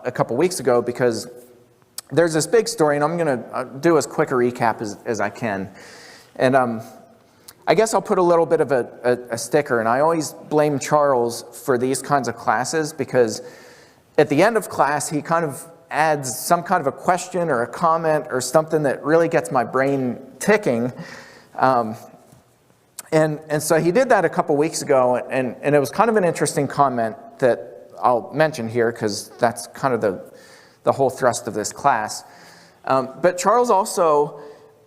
a couple weeks ago because there's this big story, and I'm going to do as quick a recap as I can. And I guess I'll put a little bit of a sticker, and I always blame Charles for these kinds of classes because at the end of class, he kind of adds some kind of a question or a comment or something that really gets my brain ticking. And so he did that a couple weeks ago, and it was kind of an interesting comment that I'll mention here because that's kind of the whole thrust of this class. But Charles also,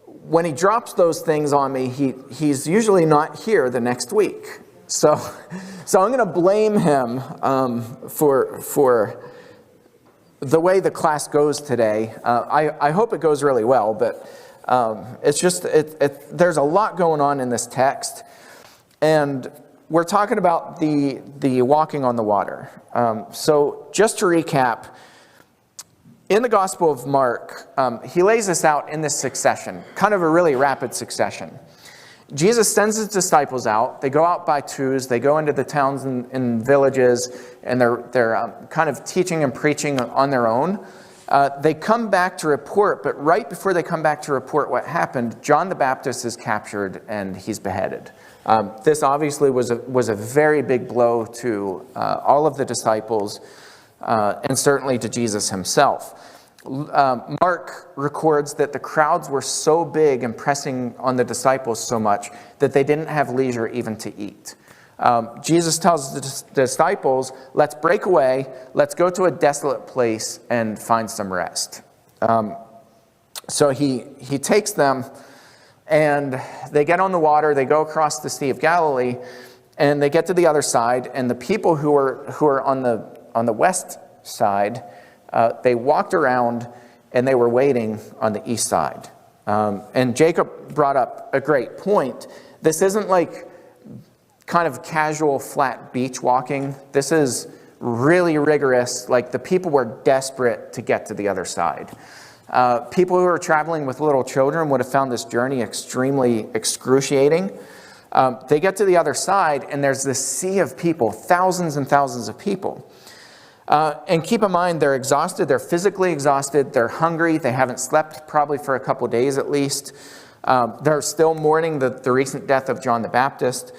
when he drops those things on me, he's usually not here the next week. So I'm going to blame him for the way the class goes today. I hope it goes really well, but it's just there's a lot going on in this text, and we're talking about the walking on the water. So just to recap, in the Gospel of Mark, he lays this out in this succession, kind of a really rapid succession. Jesus sends his disciples out. They go out by twos. They go into the towns and villages, and they're kind of teaching and preaching on their own. They come back to report, but right before they come back to report what happened, John the Baptist is captured and he's beheaded. This obviously was a very big blow to all of the disciples, and certainly to Jesus himself. Mark records that the crowds were so big and pressing on the disciples so much that they didn't have leisure even to eat. Jesus tells the disciples, let's break away, let's go to a desolate place and find some rest. So he takes them, and they get on the water, they go across the Sea of Galilee, and they get to the other side, and the people who are on the west side, they walked around and they were waiting on the east side. And Jacob brought up a great point. This isn't like kind of casual flat beach walking. This is really rigorous. Like, the people were desperate to get to the other side. People who are traveling with little children would have found this journey extremely excruciating. They get to the other side, and there's this sea of people, thousands and thousands of people. And keep in mind, they're exhausted. They're physically exhausted. They're hungry. They haven't slept probably for a couple days at least. They're still mourning the recent death of John the Baptist.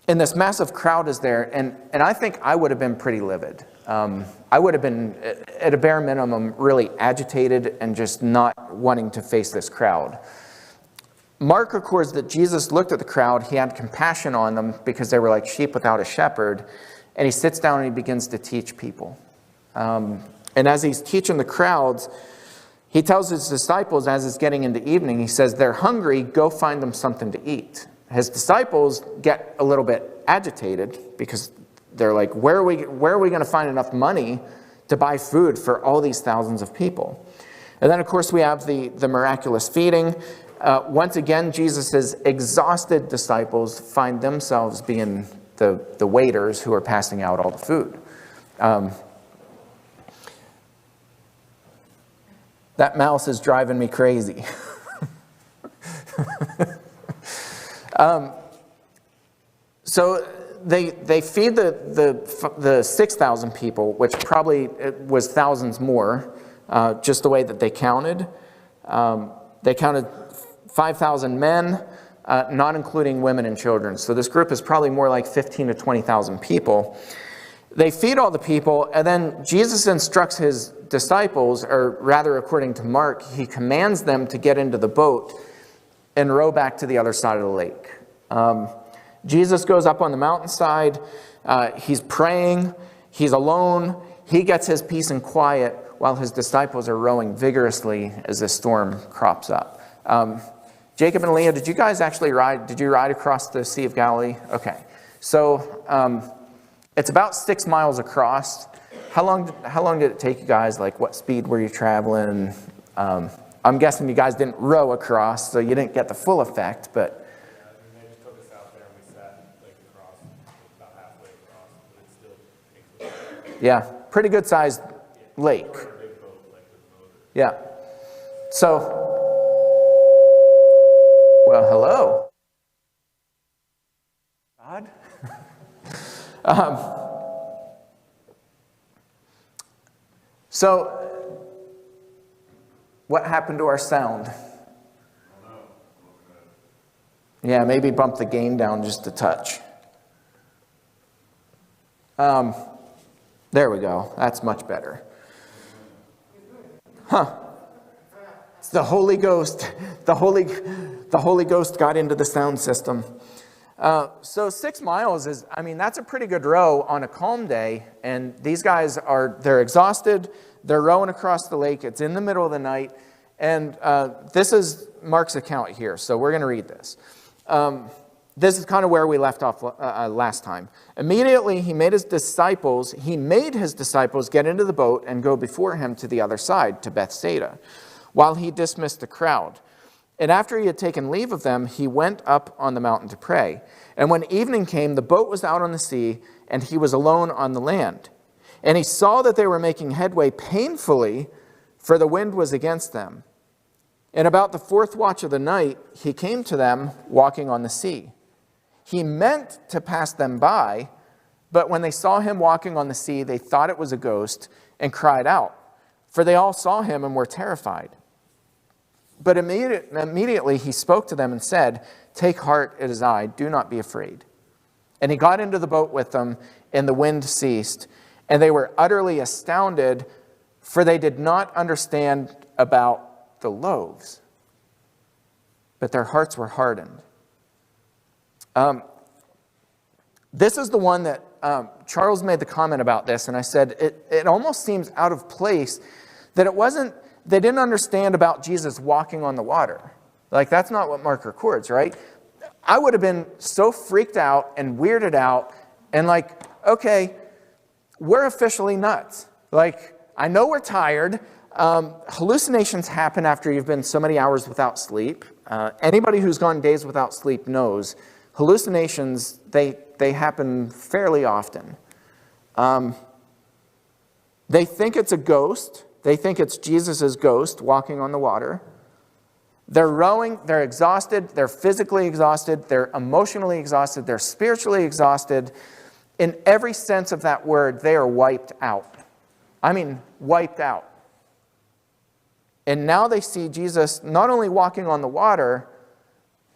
And this massive crowd is there. And I think I would have been pretty livid. I would have been, at a bare minimum, really agitated and just not wanting to face this crowd. Mark records that Jesus looked at the crowd. He had compassion on them because they were like sheep without a shepherd. And he sits down and he begins to teach people. And as he's teaching the crowds, he tells his disciples, as it's getting into evening, he says, they're hungry, go find them something to eat. His disciples get a little bit agitated because they're like, where are we going to find enough money to buy food for all these thousands of people? And then, of course, we have the miraculous feeding. Once again, Jesus' exhausted disciples find themselves being the waiters who are passing out all the food. That mouse is driving me crazy. So they feed the 6,000 people, which probably was thousands more, just the way that they counted. They counted 5,000 men, not including women and children. So this group is probably more like 15 to 20,000 people. They feed all the people, and then Jesus instructs his disciples, or rather, according to Mark, he commands them to get into the boat and row back to the other side of the lake. Jesus goes up on the mountainside. He's praying. He's alone. He gets his peace and quiet while his disciples are rowing vigorously as the storm crops up. Jacob and Leah, did you guys actually ride? Did you ride across the Sea of Galilee? Okay. So it's about 6 miles across. How long did it take you guys? Like, what speed were you traveling? I'm guessing you guys didn't row across, so you didn't get the full effect, but... They just took us out there and we sat like across, about halfway across, but it still takes. Yeah, pretty good sized lake. We're in a big boat, like with motors. Yeah. So, well, hello. God. So, what happened to our sound? Yeah, maybe bump the gain down just a touch. There we go. That's much better. Huh. It's the Holy Ghost. The Holy Ghost got into the sound system. So 6 miles is, that's a pretty good row on a calm day. And these guys they're exhausted. They're rowing across the lake. It's in the middle of the night. And this is Mark's account here. So we're going to read this. This is kind of where we left off last time. Immediately he made his disciples get into the boat and go before him to the other side, to Bethsaida, while he dismissed the crowd. And after he had taken leave of them, he went up on the mountain to pray. And when evening came, the boat was out on the sea, and he was alone on the land. And he saw that they were making headway painfully, for the wind was against them. And about the 4th watch of the night, he came to them walking on the sea. He meant to pass them by, but when they saw him walking on the sea, they thought it was a ghost and cried out, for they all saw him and were terrified. But immediately he spoke to them and said, "Take heart, it is I, do not be afraid." And he got into the boat with them, and the wind ceased, and they were utterly astounded, for they did not understand about the loaves, but their hearts were hardened. This is the one that Charles made the comment about this, and I said it almost seems out of place that they didn't understand about Jesus walking on the water. Like, that's not what Mark records, right? I would have been so freaked out and weirded out and like, okay, we're officially nuts. Like, I know we're tired. Hallucinations happen after you've been so many hours without sleep. Anybody who's gone days without sleep knows hallucinations, they happen fairly often. They think it's a ghost. They think it's Jesus' ghost walking on the water. They're rowing, they're exhausted, they're physically exhausted, they're emotionally exhausted, they're spiritually exhausted. In every sense of that word, they are wiped out. Wiped out. And now they see Jesus not only walking on the water,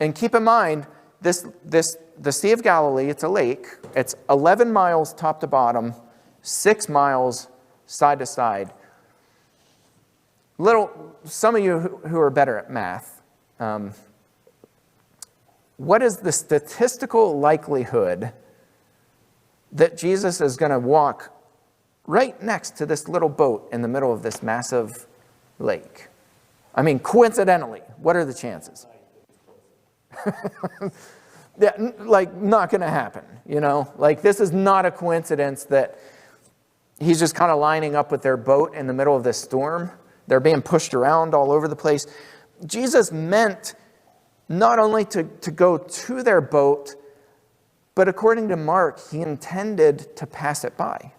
and keep in mind, the Sea of Galilee, it's a lake. It's 11 miles top to bottom, 6 miles side to side. Some of you who are better at math, what is the statistical likelihood that Jesus is going to walk right next to this little boat in the middle of this massive lake? Coincidentally, what are the chances? Yeah, not going to happen, this is not a coincidence that he's just kind of lining up with their boat in the middle of this storm. They're being pushed around all over the place. Jesus meant not only to go to their boat, but according to Mark, he intended to pass it by.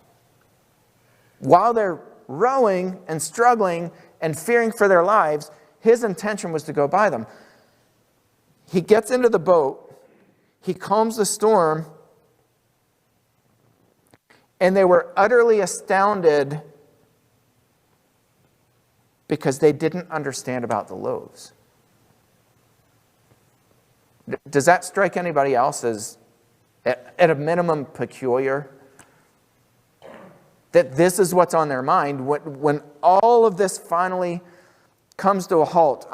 While they're rowing and struggling and fearing for their lives, his intention was to go by them. He gets into the boat, he calms the storm, and they were utterly astounded because they didn't understand about the loaves. Does that strike anybody else as, at a minimum, peculiar? That this is what's on their mind when all of this finally comes to a halt.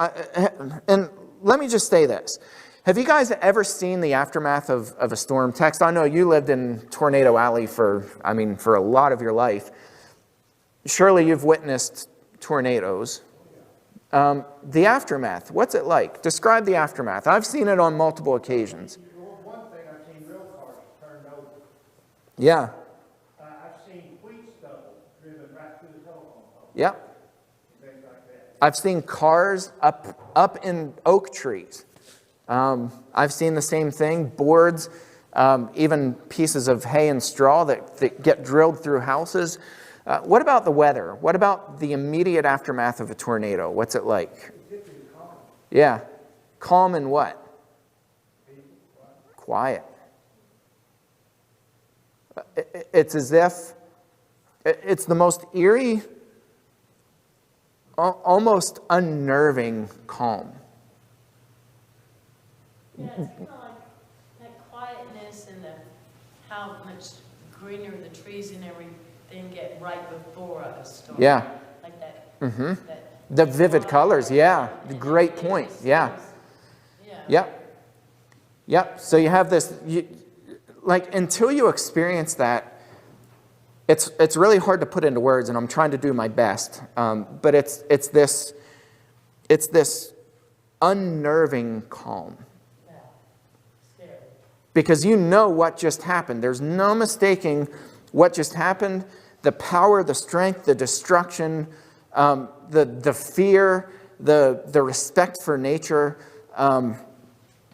And let me just say this. Have you guys ever seen the aftermath of a storm? Tex, I know you lived in Tornado Alley for a lot of your life. Surely you've witnessed tornadoes. The aftermath, what's it like? Describe the aftermath. I've seen it on multiple occasions. One thing, I've seen real cars turned over. Yeah. I've seen wheat stubble driven right through the telephone pole. Yep. Things like that. I've seen cars up in oak trees. I've seen the same thing, boards, even pieces of hay and straw that get drilled through houses. What about the weather? What about the immediate aftermath of a tornado? What's it like? Yeah. Calm and what? Quiet. It's as if it's the most eerie almost unnerving calm. Yeah, it's kind of like that quietness and how much greener the trees and everything get right before a storm. Yeah. Like that. Mm-hmm. that The vivid colors, yeah. and Great it point, just yeah. feels- Yeah. Yep. Yep. So you have this, like, until you experience that, it's really hard to put into words, and I'm trying to do my best. But it's this unnerving calm. Yeah. Scary. Because you know what just happened. There's no mistaking what just happened. The power, the strength, the destruction, the fear, the respect for nature,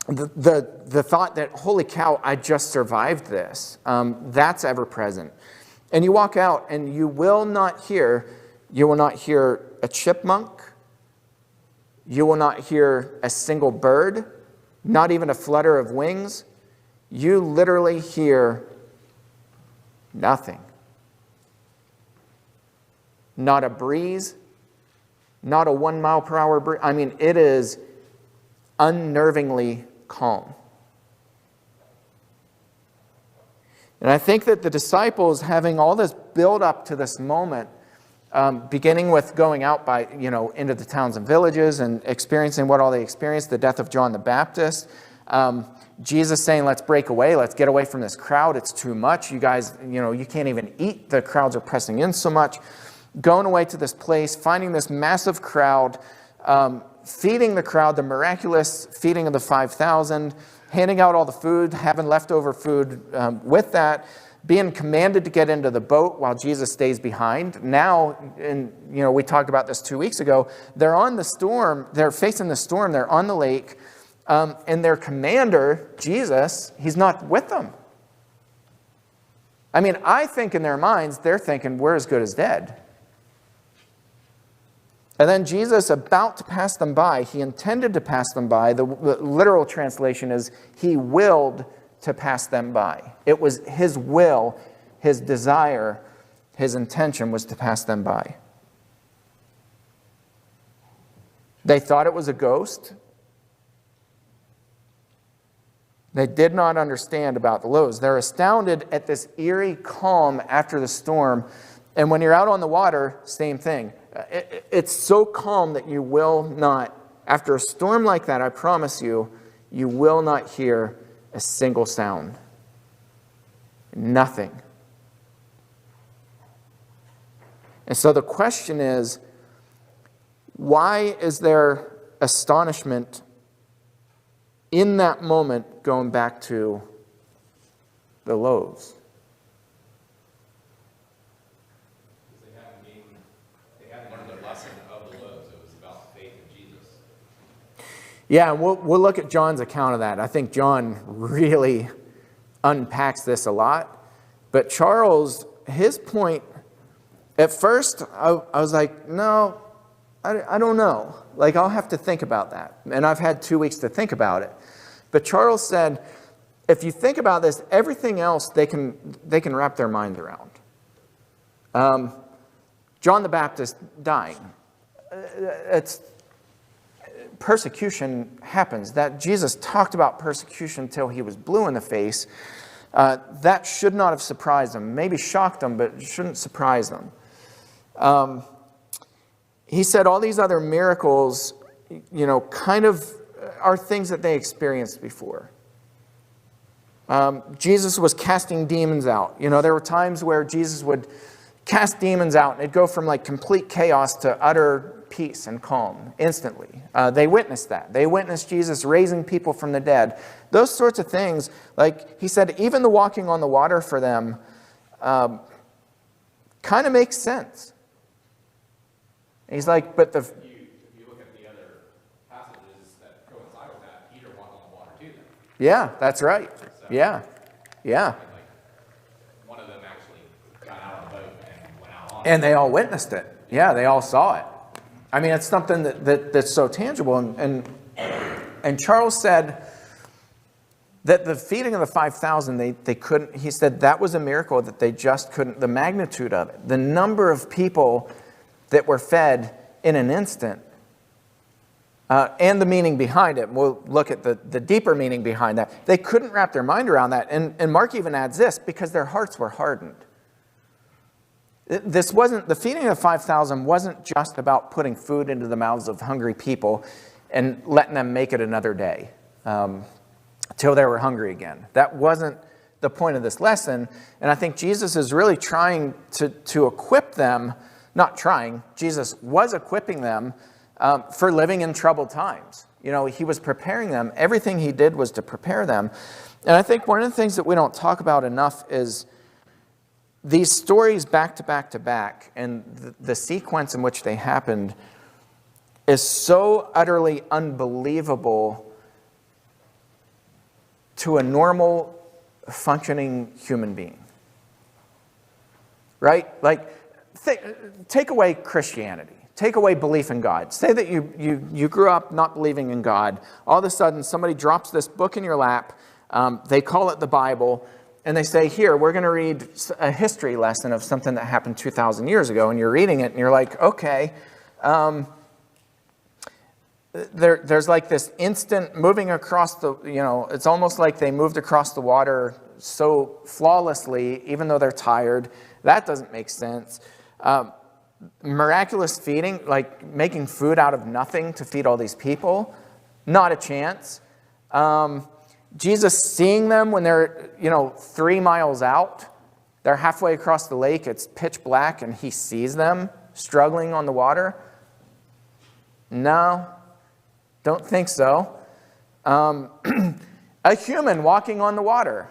the thought that, holy cow, I just survived this. That's ever present. And you walk out and you will not hear a chipmunk. You will not hear a single bird, not even a flutter of wings. You literally hear nothing. Not a breeze, not a 1 mile per hour breeze. I mean, it is unnervingly calm. And I think that the disciples, having all this build up to this moment, beginning with going out into the towns and villages and experiencing what all they experienced, the death of John the Baptist, Jesus saying, let's break away, let's get away from this crowd, it's too much, you guys, you can't even eat, the crowds are pressing in so much, going away to this place, finding this massive crowd, feeding the crowd, the miraculous feeding of the 5,000, handing out all the food, having leftover food with that, being commanded to get into the boat while Jesus stays behind. Now, we talked about this 2 weeks ago, they're on the storm, they're facing the storm, they're on the lake, and their commander, Jesus, he's not with them. I mean, I think in their minds, they're thinking, we're as good as dead. And then Jesus, about to pass them by, he intended to pass them by. The literal translation is, he willed to pass them by. It was his will, his desire, his intention was to pass them by. They thought it was a ghost. They did not understand about the loaves. They're astounded at this eerie calm after the storm. And when you're out on the water, same thing. It's so calm that you will not, after a storm like that, I promise you, you will not hear a single sound. Nothing. And so the question is, why is there astonishment in that moment going back to the loaves? Yeah, we'll look at John's account of that. I think John really unpacks this a lot. But Charles, his point, at first, I was like, no, I don't know. Like, I'll have to think about that. And I've had 2 weeks to think about it. But Charles said, if you think about this, everything else they can wrap their minds around. John the Baptist dying. Persecution happens. That Jesus talked about persecution until he was blue in the face. That should not have surprised them. Maybe shocked them, but it shouldn't surprise them. He said all these other miracles, kind of are things that they experienced before. Jesus was casting demons out. There were times where Jesus would cast demons out, and it'd go from like complete chaos to utter peace and calm instantly. They witnessed that. They witnessed Jesus raising people from the dead. Those sorts of things, like he said, even the walking on the water for them kind of makes sense. And he's like, but If you look at the other passages that coincide with that, Peter walked on the water too. Yeah, that's right. Yeah. Like, one of them actually got out of the boat and went out on it. And they all witnessed it. Yeah, they all saw it. I mean, it's something that's so tangible. And Charles said that the feeding of the 5,000, they couldn't, he said that was a miracle that they just couldn't, the magnitude of it, the number of people that were fed in an instant. And the meaning behind it. We'll look at the deeper meaning behind that. They couldn't wrap their mind around that. And Mark even adds this, because their hearts were hardened. The feeding of the 5,000 wasn't just about putting food into the mouths of hungry people and letting them make it another day till they were hungry again. That wasn't the point of this lesson. And I think Jesus is really trying to equip them, not trying, Jesus was equipping them for living in troubled times. You know, he was preparing them. Everything he did was to prepare them. And I think one of the things that we don't talk about enough is these stories back to back to back, and the sequence in which they happened is so utterly unbelievable to a normal, functioning human being. Right? Like, take away Christianity. Take away belief in God. Say that you grew up not believing in God. All of a sudden, somebody drops this book in your lap. They call it the Bible. And they say, here, we're going to read a history lesson of something that happened 2,000 years ago. And you're reading it, and you're like, okay. There's like this instant moving across the, it's almost like they moved across the water so flawlessly, even though they're tired. That doesn't make sense. Miraculous feeding, like making food out of nothing to feed all these people, not a chance. Jesus seeing them when they're, 3 miles out. They're halfway across the lake. It's pitch black, and he sees them struggling on the water. No, don't think so. A human walking on the water.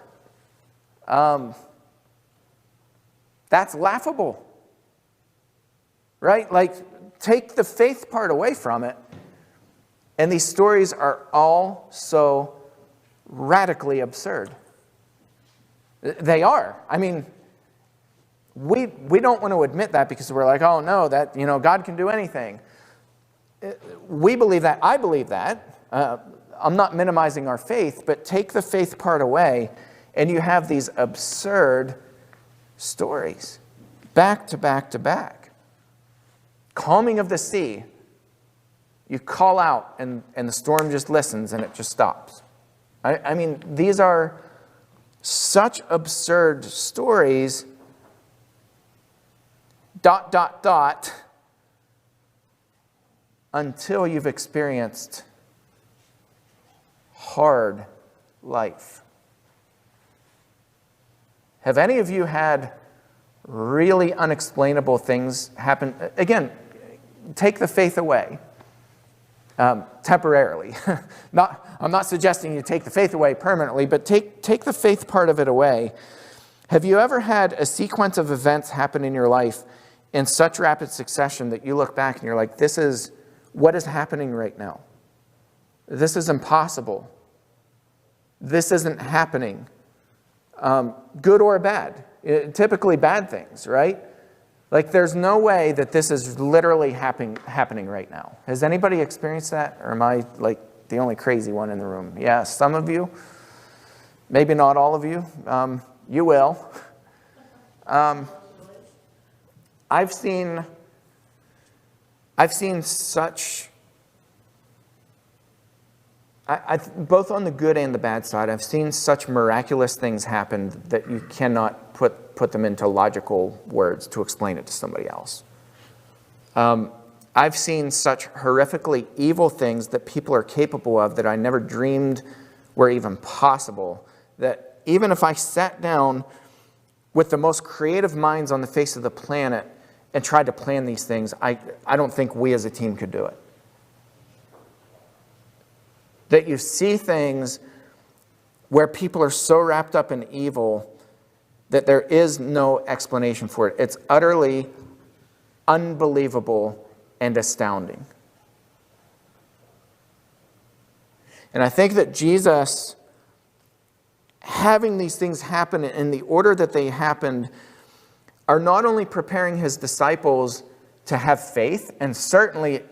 That's laughable. Right? Like, take the faith part away from it. And these stories are all so radically absurd. They are. I mean, we don't want to admit that because we're like, oh no, that, God can do anything. We believe that. I believe that. I'm not minimizing our faith, but take the faith part away and you have these absurd stories. Back to back to back. Calming of the sea. You call out and the storm just listens and it just stops. I mean, these are such absurd stories, ... until you've experienced hard life. Have any of you had really unexplainable things happen? Again, take the faith away. Temporarily. I'm not suggesting you take the faith away permanently, but take the faith part of it away. Have you ever had a sequence of events happen in your life in such rapid succession that you look back and you're like, this is what is happening right now? This is impossible. This isn't happening. Good or bad. Typically bad things, right? Like, there's no way that this is literally happening right now. Has anybody experienced that? Or am I, like, the only crazy one in the room? Yeah, some of you. Maybe not all of you. You will. I've seen such... both on the good and the bad side, I've seen such miraculous things happen that you cannot put them into logical words to explain it to somebody else. I've seen such horrifically evil things that people are capable of that I never dreamed were even possible, that even if I sat down with the most creative minds on the face of the planet and tried to plan these things, I don't think we as a team could do it. That you see things where people are so wrapped up in evil that there is no explanation for it. It's utterly unbelievable and astounding. And I think that Jesus, having these things happen in the order that they happened, are not only preparing his disciples to have faith, and certainly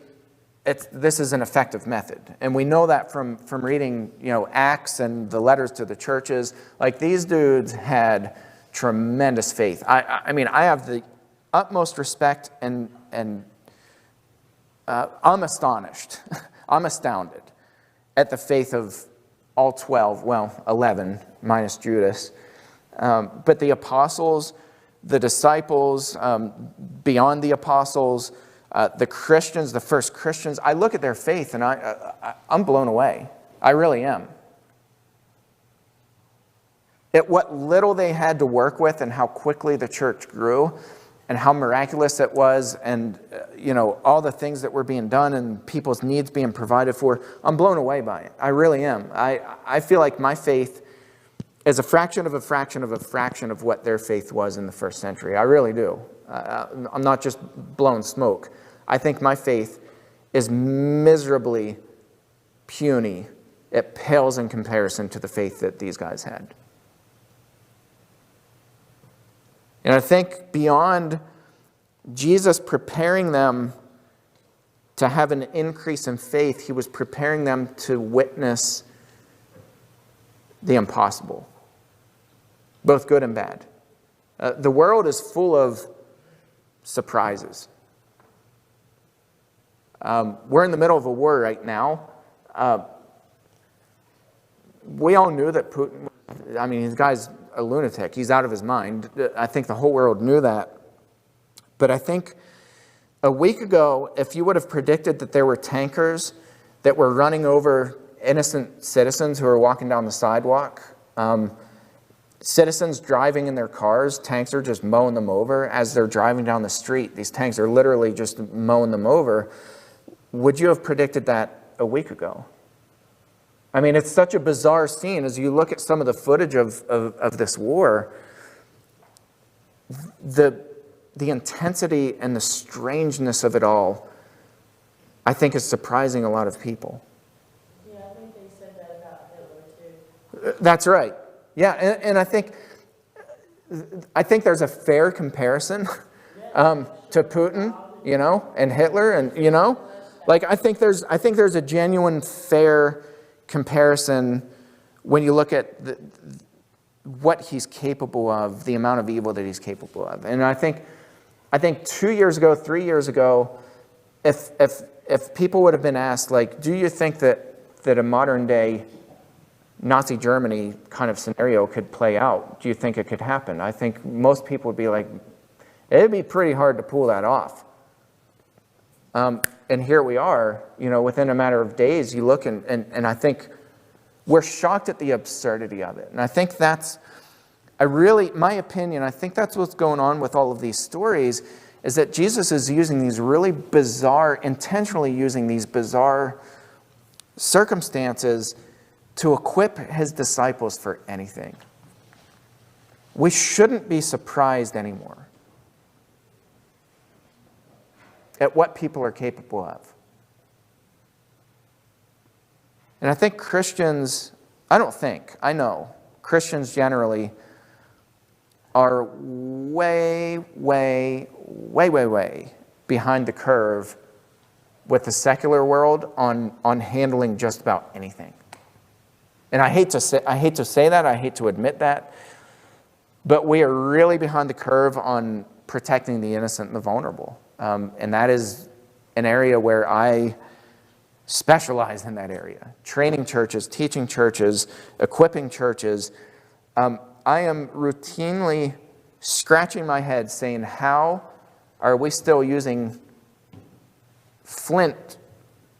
this is an effective method. And we know that from reading, Acts and the letters to the churches. Like, these dudes had tremendous faith. I mean, I have the utmost respect and I'm astonished. I'm astounded at the faith of all 12, well, 11 minus Judas. But the apostles, the disciples, beyond the apostles, the Christians, the first Christians, I look at their faith and I'm blown away. I really am. At what little they had to work with and how quickly the church grew and how miraculous it was and, all the things that were being done and people's needs being provided for, I'm blown away by it. I really am. I feel like my faith is a fraction of a fraction of a fraction of what their faith was in the first century. I really do. I'm not just blowing smoke. I think my faith is miserably puny. It pales in comparison to the faith that these guys had. And I think beyond Jesus preparing them to have an increase in faith, he was preparing them to witness the impossible, both good and bad. The world is full of surprises. We're in the middle of a war right now. We all knew that Putin, this guy's a lunatic. He's out of his mind. I think the whole world knew that. But I think a week ago, if you would have predicted that there were tankers that were running over innocent citizens who were walking down the sidewalk, citizens driving in their cars, tanks are just mowing them over as they're driving down the street. These tanks are literally just mowing them over. Would you have predicted that a week ago? It's such a bizarre scene as you look at some of the footage of this war. The intensity and the strangeness of it all, I think, is surprising a lot of people. Yeah, I think they said that about Hitler too. That's right. Yeah, and I think there's a fair comparison to Putin, and Hitler, and I think there's a genuine fair comparison when you look at what he's capable of, the amount of evil that he's capable of. And I think 2 years ago, 3 years ago, if people would have been asked, do you think that a modern day Nazi Germany kind of scenario could play out? Do you think it could happen? I think most people would be like, it'd be pretty hard to pull that off. And here we are, within a matter of days, you look and I think we're shocked at the absurdity of it. And I think my opinion, I think that's what's going on with all of these stories, is that Jesus is using these really bizarre, intentionally using these bizarre circumstances to equip his disciples for anything. We shouldn't be surprised anymore at what people are capable of. And I think Christians, I know, Christians generally are way, way, way, way, way behind the curve with the secular world on handling just about anything. And I hate to say that, I hate to admit that, but we are really behind the curve on protecting the innocent and the vulnerable. And that is an area where I specialize in that area. Training churches, teaching churches, equipping churches. I am routinely scratching my head saying, how are we still using flint,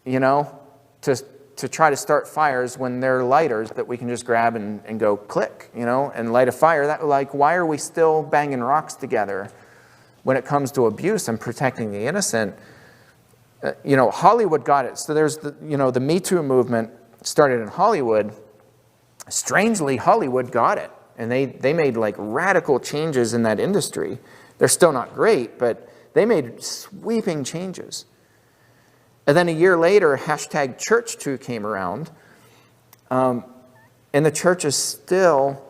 to try to start fires when there are lighters that we can just grab and go click, and light a fire? Why are we still banging rocks together when it comes to abuse and protecting the innocent? Hollywood got it. So there's the Me Too movement started in Hollywood. Strangely, Hollywood got it. And they made radical changes in that industry. They're still not great, but they made sweeping changes. And then a year later, #ChurchToo came around. And the church is still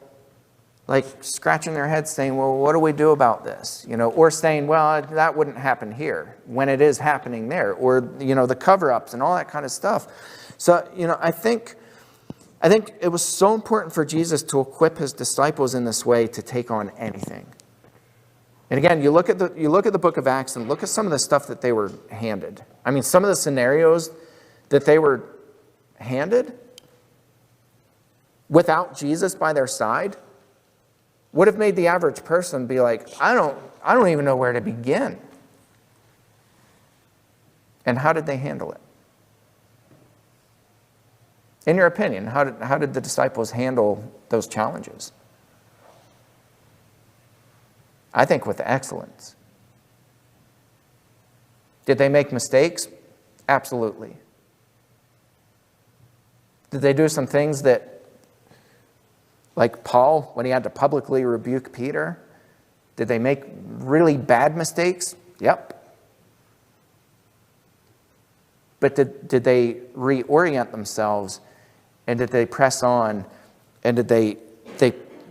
scratching their heads saying, well, what do we do about this? Or saying, well, that wouldn't happen here when it is happening there. Or, the cover-ups and all that kind of stuff. So, I think it was so important for Jesus to equip his disciples in this way to take on anything. And again, you look at the book of Acts and look at some of the stuff that they were handed. I mean, some of the scenarios that they were handed without Jesus by their side would have made the average person be like, I don't even know where to begin. And how did they handle it? In your opinion, how did the disciples handle those challenges? I think with excellence. Did they make mistakes? Absolutely. Did they do some things that, like Paul, when he had to publicly rebuke Peter, did they make really bad mistakes? Yep. But did they reorient themselves, and did they press on, and did they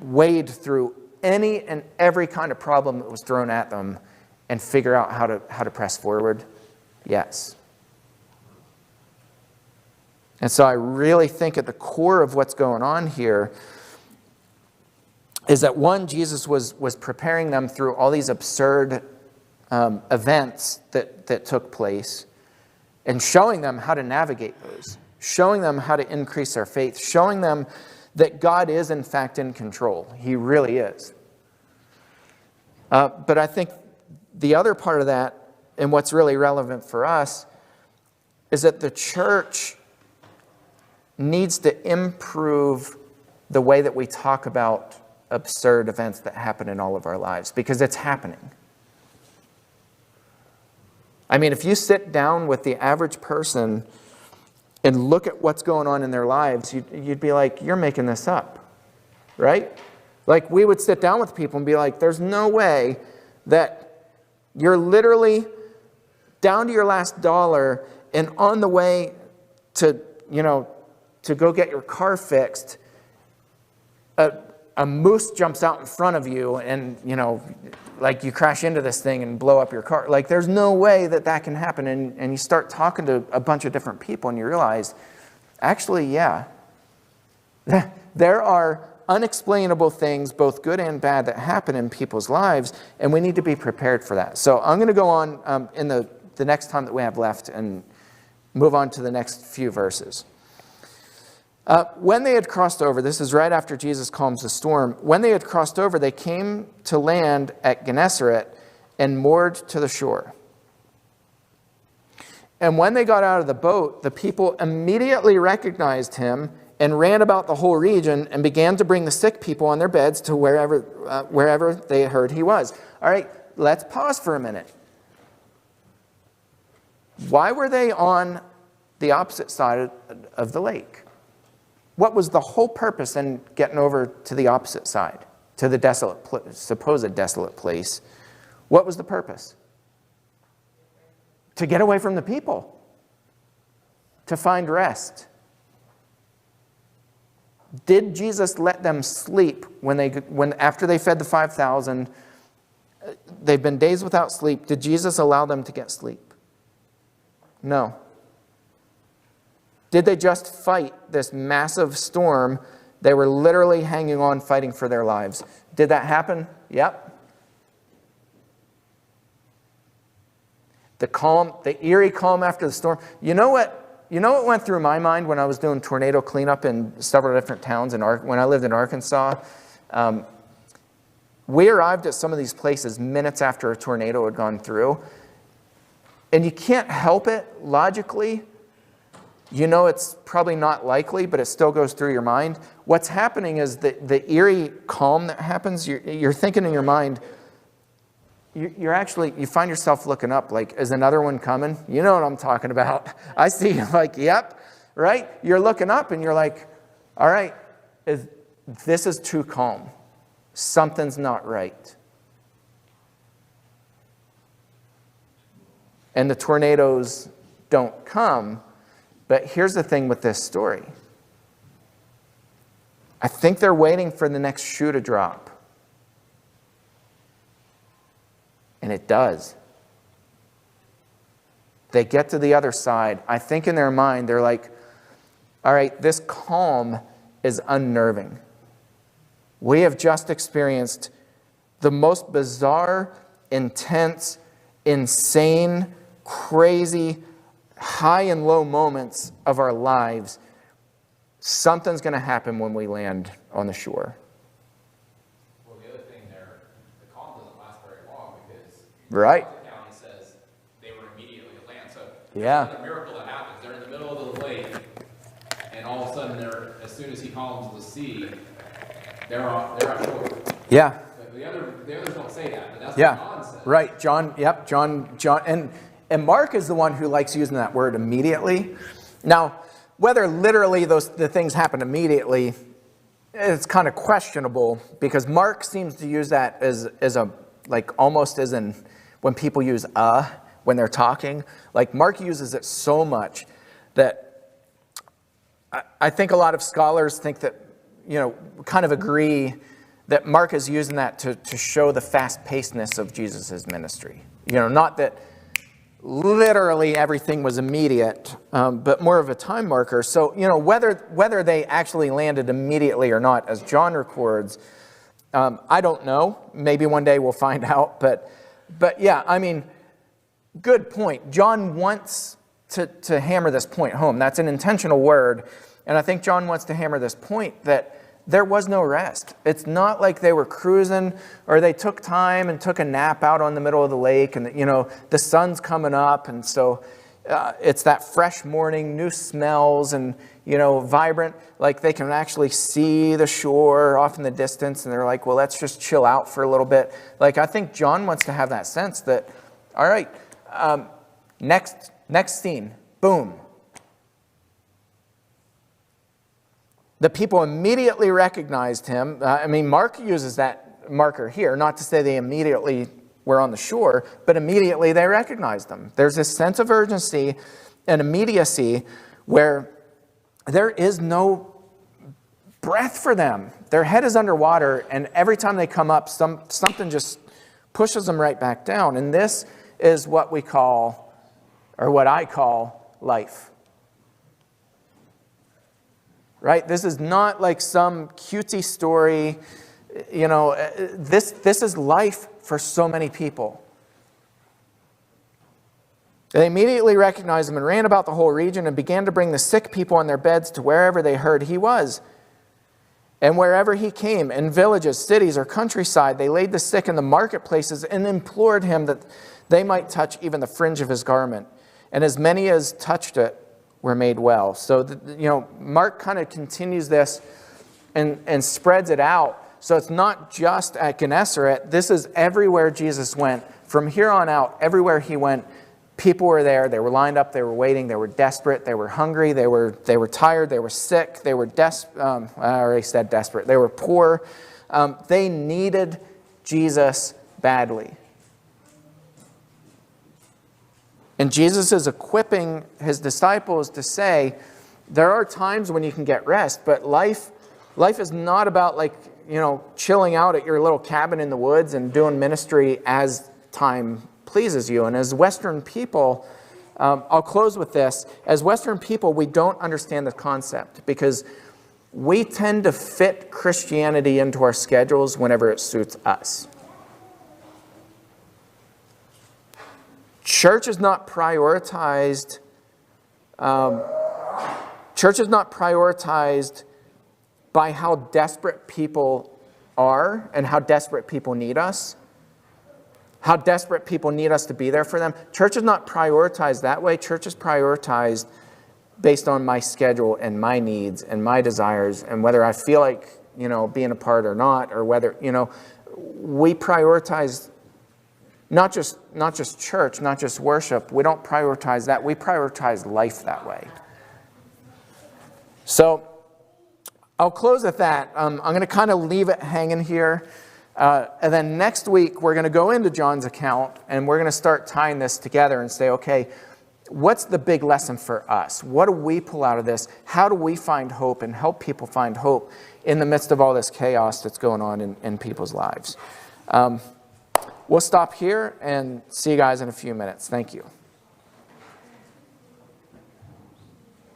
wade through any and every kind of problem that was thrown at them and figure out how to press forward? Yes. And so I really think at the core of what's going on here is that, one, Jesus was preparing them through all these absurd events that took place and showing them how to navigate those, showing them how to increase their faith, showing them that God is, in fact, in control. He really is. But I think the other part of that, and what's really relevant for us, is that the church needs to improve the way that we talk about absurd events that happen in all of our lives, because it's happening. I mean, if you sit down with the average person and look at what's going on in their lives, you'd be like, you're making this up, right? Like, we would sit down with people and be like, there's no way that you're literally down to your last dollar and on the way to go get your car fixed, a moose jumps out in front of you and, like you crash into this thing and blow up your car. Like, there's no way that can happen. And you start talking to a bunch of different people and you realize, actually, yeah, there are unexplainable things, both good and bad, that happen in people's lives, and we need to be prepared for that. So I'm going to go on in the next time that we have left and move on to the next few verses. When they had crossed over, this is right after Jesus calms the storm. When they had crossed over, they came to land at Gennesaret and moored to the shore. And when they got out of the boat, the people immediately recognized him and ran about the whole region and began to bring the sick people on their beds to wherever they heard he was. All right, let's pause for a minute. Why were they on the opposite side of the lake? What was the whole purpose in getting over to the opposite side, to the supposed desolate place? What was the purpose? To get away from the people, to find rest. Did Jesus let them sleep when after they fed the 5,000? They've been days without sleep. Did Jesus allow them to get sleep? No. Did they just fight this massive storm? They were literally hanging on, fighting for their lives. Did that happen? Yep. The eerie calm after the storm. You know what went through my mind when I was doing tornado cleanup in several different towns when I lived in Arkansas? We arrived at some of these places minutes after a tornado had gone through. And you can't help it logically. It's probably not likely, but it still goes through your mind. What's happening is the eerie calm that happens, you're thinking in your mind, you find yourself looking up like, is another one coming? You know what I'm talking about. I see you like, yep, right? You're looking up and you're like, all right, this is too calm. Something's not right. And the tornadoes don't come. But here's the thing with this story. I think they're waiting for the next shoe to drop. And it does. They get to the other side. I think in their mind, they're like, all right, this calm is unnerving. We have just experienced the most bizarre intense, insane, crazy, high and low moments of our lives, something's going to happen when we land on the shore. Well, the other thing there, the calm doesn't last very long because Right. the county says they were immediately at land. So Yeah. there's a miracle that happens. They're in the middle of the lake, and all of a sudden, as soon as he calms the sea, they're on shore. Yeah. But the others don't say that, but that's Yeah. what John says. Right. John, and Mark is the one who likes using that word immediately. Now, whether literally the things happen immediately, it's kind of questionable because Mark seems to use that as a, like almost as in when people use when they're talking. Like Mark uses it so much that I think a lot of scholars think that, kind of agree that Mark is using that to show the fast-pacedness of Jesus' ministry. Not that literally everything was immediate, but more of a time marker. So, whether they actually landed immediately or not, as John records, I don't know. Maybe one day we'll find out. But yeah, I mean, good point. John wants to hammer this point home. That's an intentional word. And I think John wants to hammer this point that there was no rest. It's not like they were cruising or they took time and took a nap out on the middle of the lake and, the sun's coming up. And so it's that fresh morning, new smells and, vibrant, like they can actually see the shore off in the distance. And they're like, well, let's just chill out for a little bit. Like, I think John wants to have that sense that, all right, next scene, boom. The people immediately recognized him. Mark uses that marker here, not to say they immediately were on the shore, but immediately they recognized them. There's this sense of urgency and immediacy where there is no breath for them. Their head is underwater, and every time they come up, something just pushes them right back down. And this is what we call, or what I call, life. Right? This is not like some cutesy story. This is life for so many people. They immediately recognized him and ran about the whole region and began to bring the sick people on their beds to wherever they heard he was. And wherever he came, in villages, cities, or countryside, they laid the sick in the marketplaces and implored him that they might touch even the fringe of his garment. And as many as touched it were made well. So, Mark kind of continues this and spreads it out. So it's not just at Gennesaret. This is everywhere Jesus went. From here on out, everywhere he went, people were there. They were lined up. They were waiting. They were desperate. They were hungry. They were tired. They were sick. They were I already said desperate. They were poor. They needed Jesus badly. And Jesus is equipping his disciples to say, there are times when you can get rest, but life is not about chilling out at your little cabin in the woods and doing ministry as time pleases you. And as Western people, I'll close with this. As Western people, we don't understand the concept because we tend to fit Christianity into our schedules whenever it suits us. Church is not prioritized. Church is not prioritized by how desperate people are and how desperate people need us. How desperate people need us to be there for them. Church is not prioritized that way. Church is prioritized based on my schedule and my needs and my desires and whether I feel like, being a part or not, or whether, we prioritize not just church, not just worship. We don't prioritize that. We prioritize life that way. So I'll close at that. I'm going to kind of leave it hanging here. And then next week, we're going to go into John's account, and we're going to start tying this together and say, okay, what's the big lesson for us? What do we pull out of this? How do we find hope and help people find hope in the midst of all this chaos that's going on in people's lives? We'll stop here and see you guys in a few minutes. Thank you.